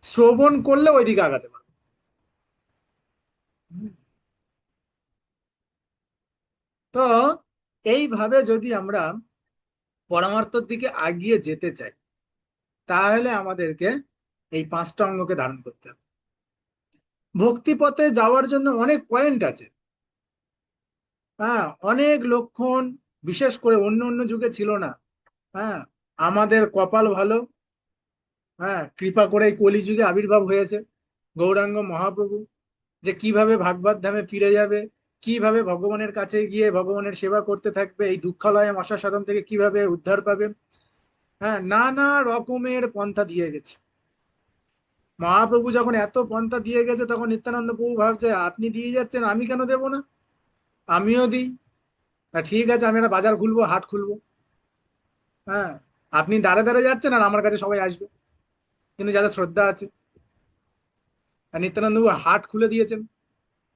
শ্রবণ করলে ওইদিকে আগাতে পারবো। হুম। তো এইভাবে যদি আমরা পরমার্থের দিকে এগিয়ে যেতে চাই, তাহলে আমাদেরকে এই 5টা অঙ্গকে ধারণ করতে হবে। ভক্তি পথে যাওয়ার জন্য অনেক পয়েন্ট আছে। হ্যাঁ, অনেক লক্ষণ, বিশেষ করে অন্য অন্য যুগে ছিল না। হ্যাঁ, আমাদের কপাল ভালো, হ্যাঁ, কৃপা করে এই কলিযুগে আবির্ভাব হয়েছে গৌরাঙ্গ মহাপ্রভু, যে কিভাবে ভাগবত ধামে ফিরে যাবে, কিভাবে ভগবানের কাছে গিয়ে ভগবানের সেবা করতে থাকবে, এই দুঃখালয় মশা সাধন থেকে কিভাবে উদ্ধার পাবে। হ্যাঁ, নানা রকমের পন্থা দিয়ে গেছে। মহাপ্রভু যখন এত পন্থা দিয়ে গেছে, তখন নিত্যানন্দ প্রভু ভাবছে আপনি দিয়ে যাচ্ছেন, আমি কেন দেবো না, আমিও দিই। ঠিক আছে, আমি একটা বাজার খুলবো, হাট খুলবো। হ্যাঁ, আপনি দাঁড়ে দাঁড়ে যাচ্ছেন আর আমার কাছে সবাই আসবে, কিন্তু যাদের শ্রদ্ধা আছে। আর নিত্যানন্দ প্রভু হাট খুলে দিয়েছেন,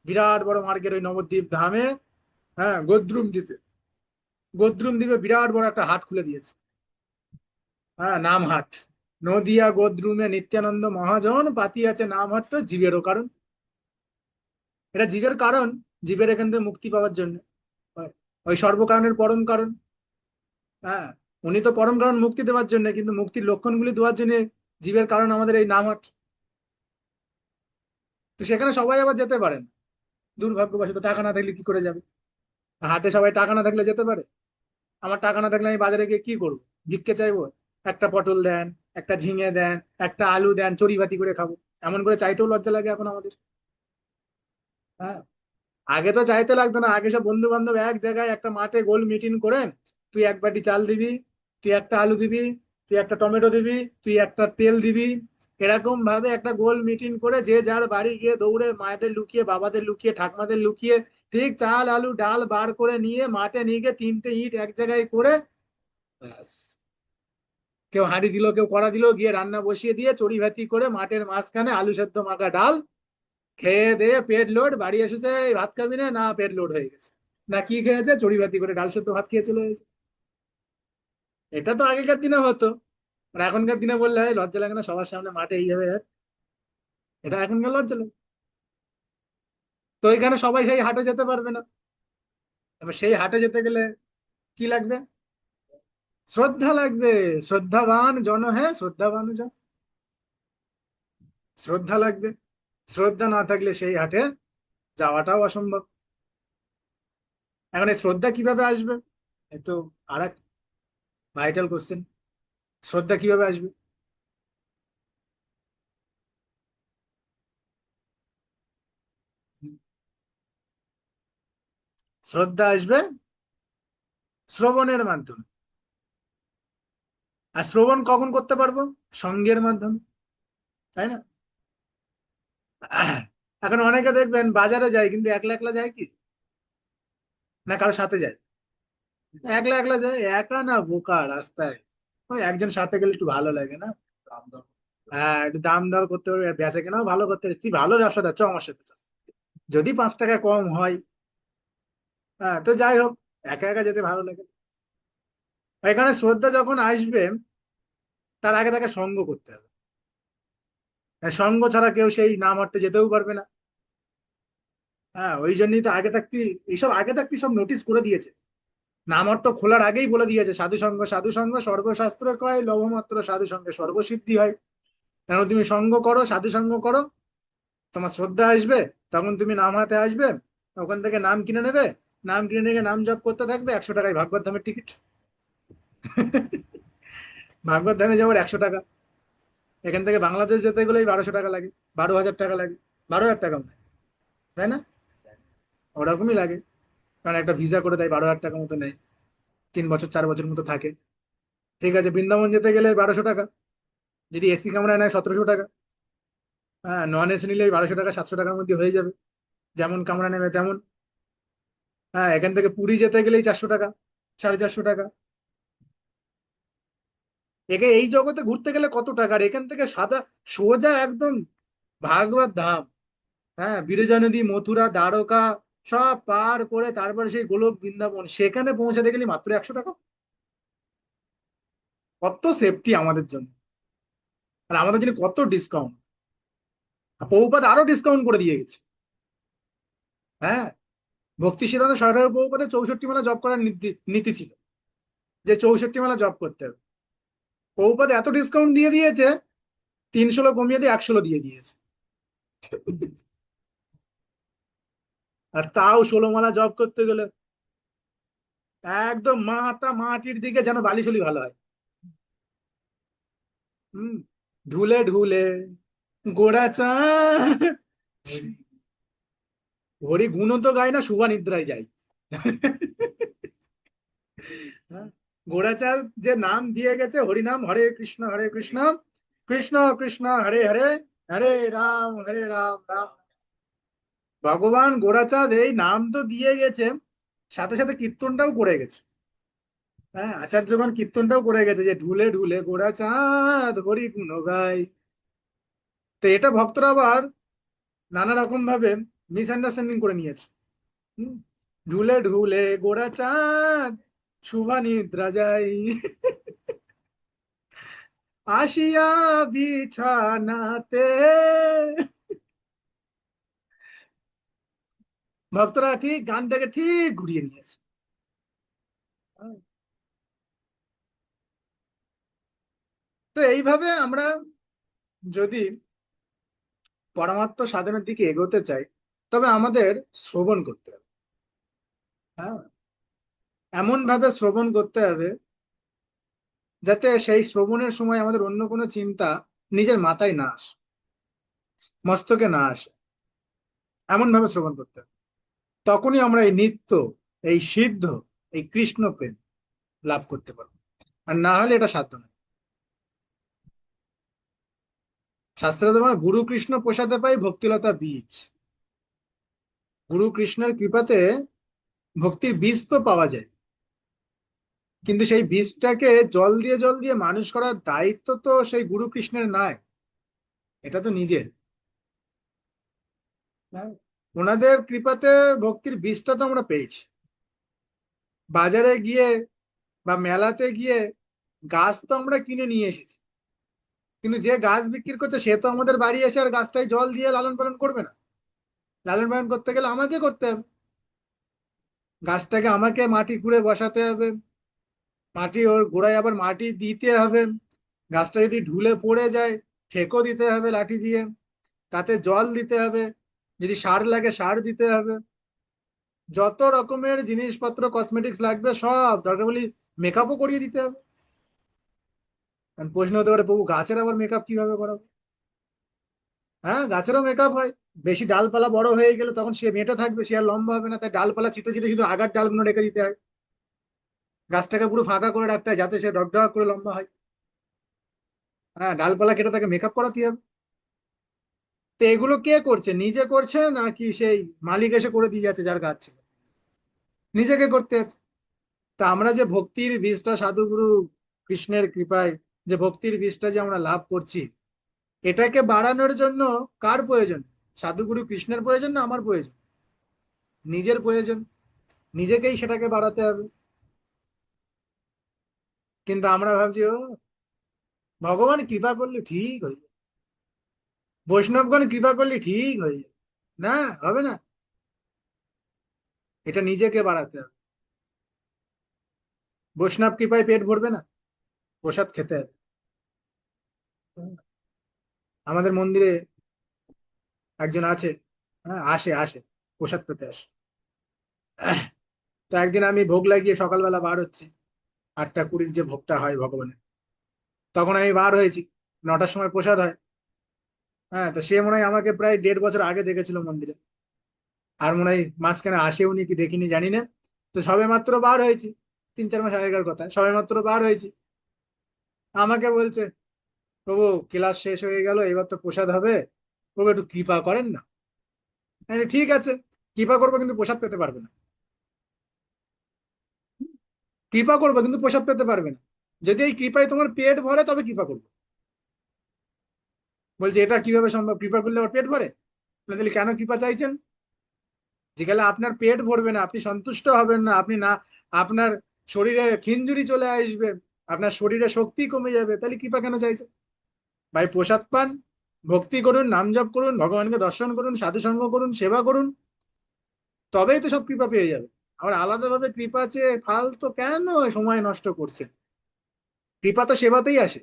বিরাট বড় মার্কেট ওই নবদ্বীপ ধামে। হ্যাঁ, গোদ্রুম দ্বীপে বিরাট বড় একটা হাট খুলে দিয়েছে। হ্যাঁ, নাম হাট। নদিয়া গোদ্রুমে নিত্যানন্দ মহাজন পাতিয়াছে নাম হাটটা জীবেরও কারণ। এটা জীবের কারণ, জীবের এখান থেকে মুক্তি পাওয়ার জন্য। ওই সর্বকারণের পরম কারণ। হ্যাঁ, উনি তো পরম কারণ মুক্তি দেওয়ার জন্য, কিন্তু মুক্তির লক্ষণগুলি দেওয়ার জন্য জীবের কারণ আমাদের এই নাম হাট। তো সেখানে সবাই আবার যেতে পারেন, দুর্ভাগ্যবশত টাকা না থাকলে কি করে যাবে। হাটে সবাই টাকা না থাকলে যেতে পারে? আমার টাকা না থাকলে আমি বাজারে গিয়ে কি করবো? ভিক্ষে চাইবো? একটা পটল দেন, একটা ঝিঙে দেন, একটা আলু দেন, চড়ি ভাতি করে খাবো। এমন করে চাইতেও লজ্জা লাগে এখন আমাদের। হ্যাঁ, আগে তো চাইতে লাগতো না, আগে সব বন্ধু বান্ধব এক জায়গায় একটা মাঠে গোল মিটিং করে, তুই এক বাটি চাল দিবি, তুই একটা আলু দিবি, তুই একটা টমেটো দিবি, তুই একটা তেল দিবি। এরকম ভাবে একটা গোল মিটিং করে যে যার বাড়ি গিয়ে দৌড়ে মায়েদের লুকিয়ে, বাবাদের লুকিয়ে, ঠাকমাদের লুকিয়ে, ঠিক চাল আলু ডাল বার করে নিয়ে মাঠে নিয়ে গিয়ে 3টে ইট এক জায়গায় করে, ব্যাস। কেউ হাঁড়ি দিল, কেউ কড়া দিল, গিয়ে রান্না বসিয়ে দিয়ে চড়ি ভাতি করে মাঠের মাঝখানে আলু সেদ্ধ মাখা ডাল খেয়ে দিয়ে পেট লোড, বাড়ি এসেছে, "এই ভাত খাবি না?" "না, পেট লোড হয়ে গেছে।" "না, কি খেয়েছে?" "চড়ি ভাতি করে ডাল সেদ্ধ ভাত খেয়ে চলে গেছে।" এটা তো আগেকার দিনে হতো। আর এখনকার দিনে বললে হয় লজ্জা লাগে না সবার সামনে মাঠে এইভাবে যাবে? এটা এখনকার লজ্জা লাগে। তো এখানে সবাই সেই হাটে যেতে পারবে না। এবার সেই হাটে যেতে গেলে কি লাগবে? শ্রদ্ধা লাগবে। শ্রদ্ধাবান জন, হ্যাঁ, শ্রদ্ধাবান জন। শ্রদ্ধা লাগবে। শ্রদ্ধা না থাকলে সেই হাটে যাওয়াটাও অসম্ভব। এখন এই শ্রদ্ধা কিভাবে আসবে? এ তো আর এক ভাইটাল কোশ্চেন। শ্রদ্ধা কিভাবে আসবে? শ্রদ্ধা আসবে শ্রবণের মাধ্যমে। আর শ্রবণ কখন করতে পারবো? সঙ্গের মাধ্যমে, তাই না? এখন অনেকে দেখবেন বাজারে যায়, কিন্তু একলা একলা যায় কি না কারো সাথে যায়? একলা একলা যায়, একা না বোকা রাস্তায়। ওই একজন সাথে গেলে একটু ভালো লাগে না? দাম দর হ্যাঁ, একটু দাম দর করতে পারবে, বেচা কেনাও ভালো করতে পারবে, তুই ভালো ব্যবসা দিচ্ছ আমার সাথে চল। যদি 5 টাকা কম হয়, হ্যাঁ, তো যাই হোক, একা একা যেতে ভালো লাগে। এখানে শ্রদ্ধা যখন আসবে, তার আগে তাকে সঙ্গ করতে হবে। আর সঙ্গ ছাড়া কেউ সেই নাম হাঁটতে যেতেও পারবে না। হ্যাঁ, ওই জন্যই তো আগে থাকতে এইসব আগে থাকতে সব নোটিশ করে দিয়েছে। নামহট্ট খোলার আগেই বলে দিয়েছে, সাধু সঙ্গ সর্বশাস্ত্র কয়, লভমাত্র সাধু সঙ্গে সর্বসিদ্ধি হয়। কেন, তুমি সঙ্গ করো, সাধু সঙ্গ করো, তোমার শ্রদ্ধা আসবে, তখন তুমি নাম হাটে আসবে, ওখান থেকে নাম কিনে নেবে, নাম কিনে নিয়ে নাম জপ করতে থাকবে। 100 টাকায় ভাগবত ধামের টিকিট। ভাগবত ধামে যাওয়ার 100 টাকা। এখান থেকে বাংলাদেশ যেতে গেলেই 1200 টাকা লাগে, 12,000 টাকা লাগে, 12,000 টাকা, তাই না? ওরকমই লাগে। কারণ একটা ভিসা করে দেয়, 12,000 টাকা মতো নেয়, 3 বছর 4 বছর মতো থাকে। ঠিক আছে, বৃন্দাবন যেতে গেলে 1200 টাকা, যদি এসি কামরা নেয় 1700 টাকা। হ্যাঁ, নন এসি নিলে 1200 টাকা 700 টাকার মধ্যে হয়ে যাবে, যেমন কামরা নেবে তেমন। হ্যাঁ, এখান থেকে পুরী যেতে গেলেই 400 টাকা, 450 টাকা। একে এই জগতে ঘুরতে গেলে কত টাকা, আর এখান থেকে সাদা সোজা একদম ভাগবত ধাম। হ্যাঁ, বিরজা নদী, মথুরা, দ্বারকা সব পার করে তারপরে সেই গোলক বৃন্দাবন, সেখানে পৌঁছাতে গেলে মাত্র 100 টাকা। কত সেফটি আমাদের জন্য, আর আমাদের জন্য কত ডিসকাউন্ট। প্রভুপাদ আরো ডিসকাউন্ট করে দিয়ে গেছে। হ্যাঁ, ভক্তি সিদ্ধান্ত সরকারের প্রভুপাদের 64 মালা জপ করার নীতি ছিল, যে 64 মালা জপ করতে হবে। প্রভুপাদ এত ডিসকাউন্ট দিয়ে দিয়েছে, 316 কমিয়ে দিয়ে 116 দিয়ে দিয়েছে। আর তাও 16 মালা জপ করতে গেলে একদম মাথা মাটির দিকে যেন বালিশলি ভালো হয়। হম, ঢুলে ঢুলে গোড়া চা, হরি গুণ তো গায় না, শুভা নিদ্রায় যায়। হ্যাঁ, গোড়াচাঁদ যে নাম দিয়ে গেছে হরিনাম, হরে কৃষ্ণ কৃষ্ণ কৃষ্ণ হরে হরে, হরে রাম রাম। ভগবান গোড়াচাঁদ এই নাম তো দিয়ে গেছে, সাথে সাথে কীর্তনটাও করে গেছে। হ্যাঁ, আচার্যগণ কীর্তনটাও করে গেছে যে ঢুলে ঢুলে গোড়াচাঁদ হরি গুণ গায়। তো এটা ভক্তরা আবার নানা রকম ভাবে মিসআন্ডারস্ট্যান্ডিং করে নিয়েছে। হুম, ঢুলে ঢুলে গোড়াচাঁদ শুভা নিদ্রা যায়, আসিয়া বিছানাতে। ভক্তরা ঠিক গানটাকে ঠিক ঘুরিয়ে নিয়েছে। তো এইভাবে আমরা যদি পরমাত্ম সাধনের দিকে এগোতে চাই, তবে আমাদের শ্রবণ করতে হবে। হ্যাঁ, এমন ভাবে শ্রবণ করতে হবে যাতে সেই শ্রবণের সময় আমাদের অন্য কোনো চিন্তা নিজের মাথায় না আসে, মস্তকে না আসে। এমন ভাবে শ্রবণ করতে হবে, তখনই আমরা এই নিত্য, এই সিদ্ধ, এই কৃষ্ণ প্রেম লাভ করতে পারবো। আর না হলে এটা সাধ্য নয়। শাস্ত্রে তোমার গুরু কৃষ্ণ প্রসাদে পাই ভক্তিলতা বীজ। গুরু কৃষ্ণের কৃপাতে ভক্তির বীজ তো পাওয়া যায়, কিন্তু সেই বীজটাকে জল দিয়ে মানুষ করার দায়িত্ব তো সেই গুরু কৃষ্ণের নয়, এটা তো নিজের। হ্যাঁ, ওনাদের কৃপাতে ভক্তির বীজটা তো আমরা পেয়েছি। বাজারে গিয়ে বা মেলাতে গিয়ে গাছ তো আমরা কিনে নিয়ে এসেছি, কিন্তু যে গাছ বিক্রি করছে সে তো আমাদের বাড়ি এসে আর গাছটাই জল দিয়ে লালন পালন করবে না। লালন পালন করতে গেলে আমাকে করতে হবে, গাছটাকে আমাকে মাটি খুঁড়ে বসাতে হবে, মাটি ওর গোড়ায় আবার মাটি দিতে হবে। গাছটা যদি ঢুলে পড়ে যায় ঠেকো দিতে হবে লাঠি দিয়ে, তাতে জল দিতে হবে, যদি সার লাগে সার দিতে হবে। যত রকমের জিনিসপত্র কসমেটিক্স লাগবে সব দরকার বলি মেকআপও করিয়ে দিতে হবে। কারণ প্রশ্ন হতে পারে, প্রভু গাছের আবার মেকআপ কিভাবে করাবো? হ্যাঁ, গাছেরও মেকআপ হয়। বেশি ডালপালা বড় হয়ে গেলে তখন সে মেটে থাকবে, সে আর লম্বা হবে না, তাই ডালপালা ছিটে ছিটে শুধু আগার ডালগুলো রেখে দিতে হয়। গাছটাকে পুরো ফাঁকা করে রাখতে হয় যাতে সে ডগডগ করে লম্বা হয়। হ্যাঁ, ডালপালা কেটে তাকে মেকআপ করাতে হবে। তো এগুলো কে করছে, নিজে করছে নাকি সেই মালিক এসে করে দিয়ে যাচ্ছে যার গাছ ছিল? নিজেকে করতে আছে। তা আমরা যে ভক্তির বীজটা সাধুগুরু কৃষ্ণের কৃপায়, যে ভক্তির বীজটা যে আমরা লাভ করছি, এটাকে বাড়ানোর জন্য কার প্রয়োজন? সাধুগুরু কৃষ্ণের প্রয়োজন না আমার প্রয়োজন? নিজের প্রয়োজন, নিজেকেই সেটাকে বাড়াতে হবে। কিন্তু আমরা ভাবছি ও ভগবান কৃপা করলে ঠিক হয়ে যাবে, বৈষ্ণবগণ কৃপা করলে ঠিক হয়ে যাবে। না, হবে না। এটা নিজেকে বাড়াতে হবে। বৈষ্ণব কৃপায় পেট ভরবে না, প্রসাদ খেতে হবে। আমাদের মন্দিরে একজন আছে, হ্যাঁ, আসে আসে, প্রসাদ পেতে আসে। তো একদিন আমি ভোগ লাগিয়ে সকালবেলা বার হচ্ছি, 8টা 20 যে ভোগটা হয় ভগবানের, তখন আমি বার হয়েছি। 9টার সময় প্রসাদ হয়। হ্যাঁ, তো সে মনে হয় আমাকে প্রায় 1.5 বছর আগে দেখেছিল মন্দিরে, আর মনে হয় মাঝখানে আসেওনি কি দেখিনি জানি না। তো সবে মাত্র বার হয়েছি, 3-4 মাস আগেকার কথা, সবে মাত্র বার হয়েছি। আমাকে বলছে, প্রভু ক্লাস শেষ হয়ে গেল, এবার তো প্রসাদ হবে, প্রভু একটু কৃপা করেন না। আমি বলি, ঠিক আছে, কৃপা করবো কিন্তু প্রসাদ পেতে পারবে না। কৃপা করবো কিন্তু প্রসাদ পেতে পারবে না। যদি এই কৃপায় তোমার পেট ভরে তবে কৃপা করবো। বলছে এটা কিভাবে সম্ভব, কৃপা করলে আবার পেট ভরে? তাহলে কেন কৃপা চাইছেন? যে গেলে আপনার পেট ভরবে না, আপনি সন্তুষ্ট হবেন না, আপনি না, আপনার শরীরে খিঞ্জুরি চলে আসবে, আপনার শরীরে শক্তি কমে যাবে, তাহলে কৃপা কেন চাইছেন? ভাই প্রসাদ পান, ভক্তি করুন, নাম জপ করুন, ভগবানকে দর্শন করুন, সাধু সঙ্গ করুন, সেবা করুন, তবেই তো সব কৃপা পেয়ে যাবে। আবার আলাদাভাবে কৃপা চেয়ে ফালতু কেন সময় নষ্ট করছে? কৃপা তো সেবাতেই আসে।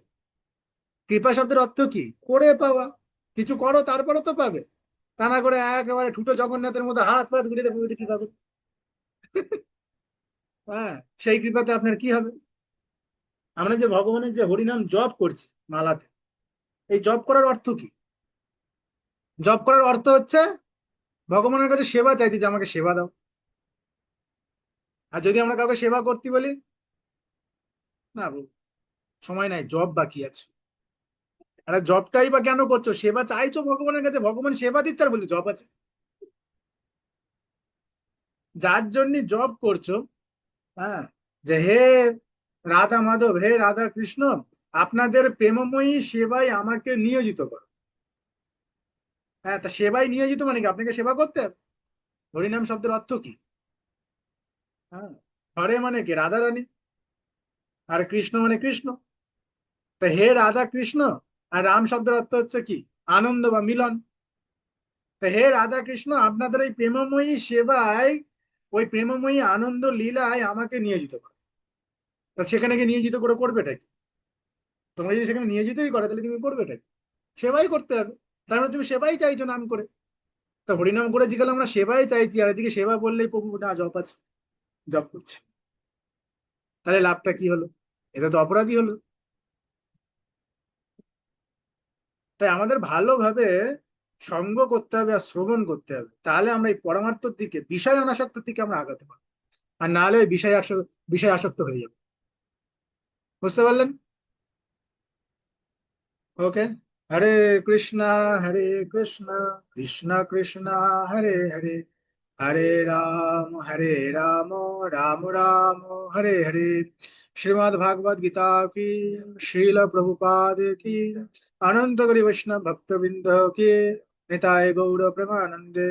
কৃপা শব্দের অর্থ কি? করে পাওয়া। কিছু করো তারপরে তো পাবে। তা না করে একেবারে ঠুটো জগন্নাথের মধ্যে হাত পাত ঘুরিয়ে দেবো, কি পাবে? হ্যাঁ, সেই কৃপাতে আপনার কি হবে? আমরা যে ভগবানের যে হরিনাম জপ করছি মালাতে, এই জপ করার অর্থ কি? জপ করার অর্থ হচ্ছে ভগবানের কাছে সেবা চাইতে, যে আমাকে সেবা দাও। আর যদি আমরা কাউকে সেবা করতে বলি, না বাবু, সময় নাই, জব বাকি আছে। আরে জবটাই বা কেন করছো? সেবা চাইছো ভগবানের কাছে, ভগবান সেবা দিচ্ছে আর বলছো জব আছে। যার জন্য জব করছো, হ্যাঁ, যে হে রাধা মাধব, হে রাধা কৃষ্ণ, আপনাদের প্রেমময়ী সেবায় আমাকে নিয়োজিত করো। হ্যাঁ, তা সেবায় নিয়োজিত মানে কি? আপনাকে সেবা করতে হবে। হরিনাম শব্দের অর্থ কি? হ্যাঁ, হরে মানে কি? রাধা রানী। আর কৃষ্ণ মানে কৃষ্ণ। তা হে রাধা কৃষ্ণ, আর রাম শব্দের অর্থ হচ্ছে কি? আনন্দ বা মিলন। তা হে রাধা কৃষ্ণ, আপনাদের এই প্রেমময়ী সেবায়, ওই প্রেমময়ী আনন্দ লীলায় আমাকে নিয়োজিত করো। তা সেখানে গিয়ে নিয়োজিত করে করবেটা কি? তোমরা যদি সেখানে নিয়োজিতই করে, তাহলে তুমি করবেটা কি? সেবাই করতে হবে। তার মানে তুমি সেবাই চাইছো নাম করে। তা হরিনাম করে জিজ্ঞাসা আমরা সেবাই চাইছি, আর এদিকে সেবা বললেই প্রভু না জপ আছে, জপ করছে। তাহলে লাভটা কি হলো? এটা তো অপরাধী হলো। তাই আমাদের ভালোভাবে সঙ্গ করতে হবে আর শ্রবণ করতে হবে, তাহলে আমরা এই পরমার্থর দিকে, বিষয় অনাসক্তের দিকে আমরা আগাতে পারবো। আর না হলে ওই বিষয় আসক্ত হয়ে যাবে। বুঝতে পারলেন? ওকে। হরে কৃষ্ণা, হরে কৃষ্ণা, কৃষ্ণ কৃষ্ণ, হরে হরে, হরে রাম, রাম রাম, হরে হরে। श्रीमद् भागवत गीता की, श्रील प्रभुपाद की, अनंत गौरी वैष्णव भक्तबिंद की, निताय गौर प्रेमानंदे।